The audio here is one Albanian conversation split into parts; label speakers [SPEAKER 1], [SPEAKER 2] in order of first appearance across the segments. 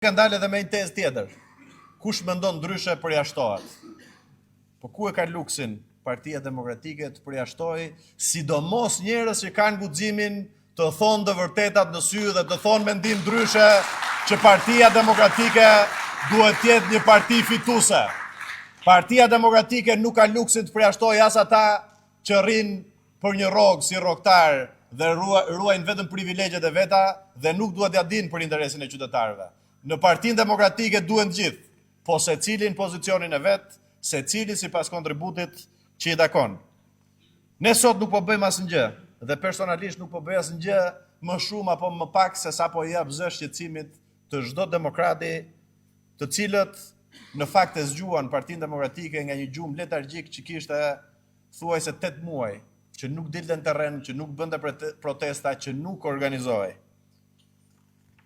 [SPEAKER 1] Ka ndalë edhe me një tezë tjetër. Kush mendon ndryshe përjashtohet. Po ku e ka luksin Partia Demokratike të përjashtojë, sidomos njerëz që kanë guximin të thonë të vërtetat në sy dhe të thonë mendim ndryshe që Partia Demokratike duhet të jetë një parti fituese. Partia Demokratike nuk ka luksin të përjashtojë as ata që rrinë për një rrogë si rrogtar dhe ruajnë vetëm privilegjet e veta dhe nuk duhet ja dinë për interesin e qytetarëve. Në Partinë Demokratike duhen gjithë, po secili në pozicionin e vet, secili sipas kontributit që i takon. Ne sot nuk po bëjmë asnjë, dhe personalisht nuk po bëj asnjë më shumë apo më pak se sa po i jap zë shqetësimit të çdo demokrati, të cilët në fakt e zgjuan Partinë Demokratike nga një gjumë letargjik që kishte thuajse 8 muaj, që nuk dilte në terren, që nuk bënte protesta, që nuk organizohej.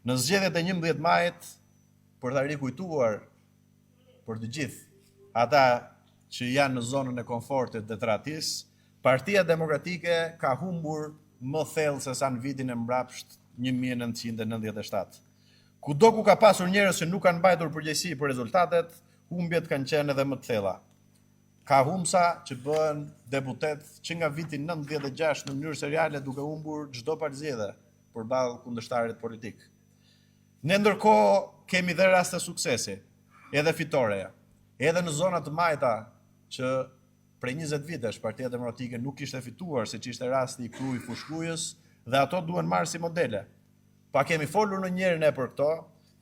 [SPEAKER 1] Në zgjedhjet e 11 majit, për ta rikujtuar për të gjithë ata që janë në zonën e komfortit dhe tradhtisë, Partia Demokratike ka humbur më thellë se sa në vitin e mbrapsht 1997. Kudo ku ka pasur njerëz që nuk kanë mbajtur përgjegjësi për rezultatet, humbjet kanë qenë edhe më të thella. Ka humbsa që bëhen deputet që nga viti 96 në mënyrë seriale duke humbur çdo palëzjedhje përballë kundërshtarit politik. Ne ndërkohë kemi dhe raste suksesi, edhe fitoreja, edhe në zonat të majta që prej 20 vitesh Partia Demokratike nuk ishte fituar, siç ishte rasti i Krujë Fushkujës, dhe ato duhen marrë si modele. Pa kemi folur në njërin e për këto,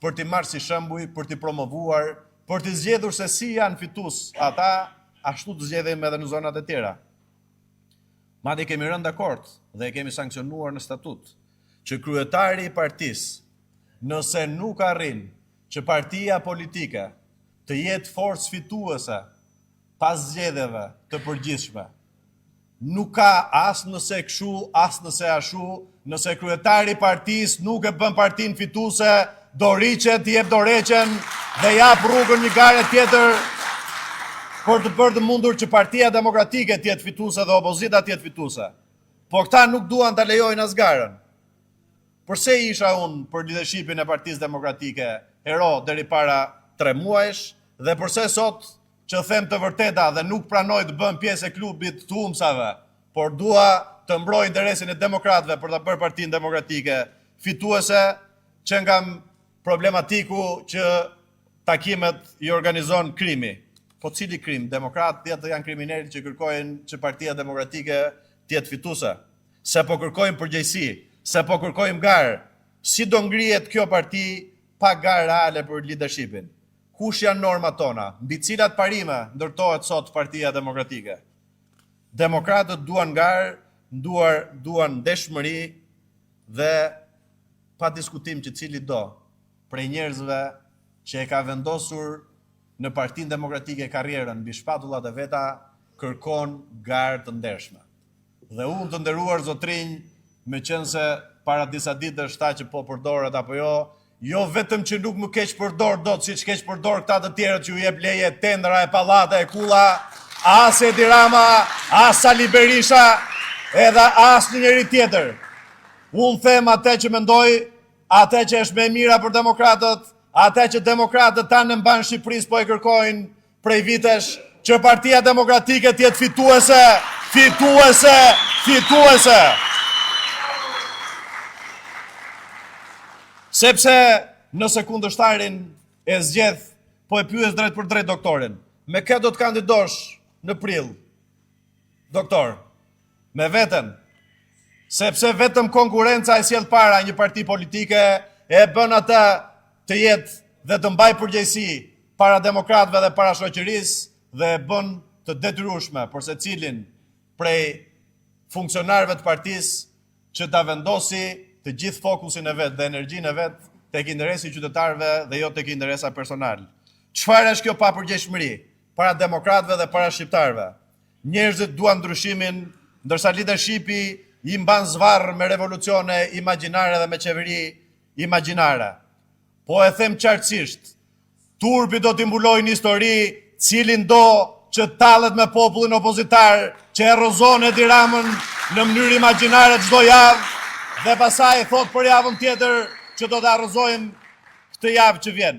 [SPEAKER 1] për t'i marrë si shembuj, për t'i promovuar, për t'i zgjedhur se si janë fitues ata, ashtu të zgjedhim edhe në zonat e tjera. Madje kemi rënë dakord dhe e kemi sankcionuar në statut që kryetari i partisë, nëse nuk arrin që partia politike të jetë forcë fituese pas zgjedhjeve të përgjithshme, nuk ka as nëse kshu, as nëse ashu, nëse kryetari i partisë nuk e bën partinë fituese, do riqet, jep dorëheqjen dhe jap rrugën një gare tjetër për të bërë të mundur që Partia Demokratike të jetë fituese dhe opozita të jetë fituese. Po këta nuk duan ta lejojnë as garën. Përse isha unë për leadershipin e Partisë Demokratike hero deri para 3 muajsh dhe përse sot që them të vërteta dhe nuk pranoj të bëm pjesë e klubit të humbsave, por dua të mbroj interesin e demokratëve për ta bërë Partinë Demokratike fituese që nga problematiku që takimet i organizon krimi. Po cili krim? Demokratët janë kriminalë që kërkojnë që Partia Demokratike të jetë fituese, se po kërkojnë përgjegjësi, se po kërkojmë garë, si do ngrihet kjo parti pa garë reale për leadershipin? Kush janë normat tona? Mbi cilat parime ndërtohet sot Partia Demokratike? Demokratët duan garë, duan ndeshmëri dhe pa diskutim që cili do prej njerëzve që e ka vendosur në Partinë Demokratike karrierën mbi shpatullat e veta kërkon garë të ndershme. Dhe unë të nderuar zotrinj, me qenë se para disa ditësh ta që po përdoret apo jo vetëm që nuk më keq përdor dot siç keq përdor këta të tjerët që u jep leje tendra e pallate e kulla, as Edi Rama, as Sali Berisha, edhe as një njeri tjetër. Unë them atë që mendoj, atë që është më e mira për demokratët, atë që demokratët tanë në mban Shqipërisë po e kërkojnë prej vitesh, që Partia Demokratike të jetë fituese, fituese, fituese. Sepse nëse kundërshtarin e zgjedh, po e pyes drejt për drejt doktorin, me kë do të kandidosh në prill, doktor? Me veten. Sepse vetëm konkurenca e sjell para një parti politike, e bën atë të jetë dhe të mbaj përgjegjësi para demokratëve dhe para shoqërisë dhe e bën të detyrueshme për secilin prej funksionarëve të partisë që ta vendosi të gjithë fokusin e vetë dhe energjinë e vetë tek interesi i qytetarëve dhe jo tek interesa personal. Çfarë është kjo papërgjegjshmëri para demokratëve dhe para shqiptarëve? Njerëzit duan ndryshimin, ndërsa leadershipi i mban zvarr me revolucione imagjinare dhe me qeveri imagjinare. Po e them qartësisht, turpi do t'i mbulojë një histori cilin do që tallet me popullin opozitar, që e rrëzon Edi Ramën në mënyrë imagjinare çdo javë, dhe pasaj thot për javën tjetër që do të arrëzojmë këtë javë që vjen.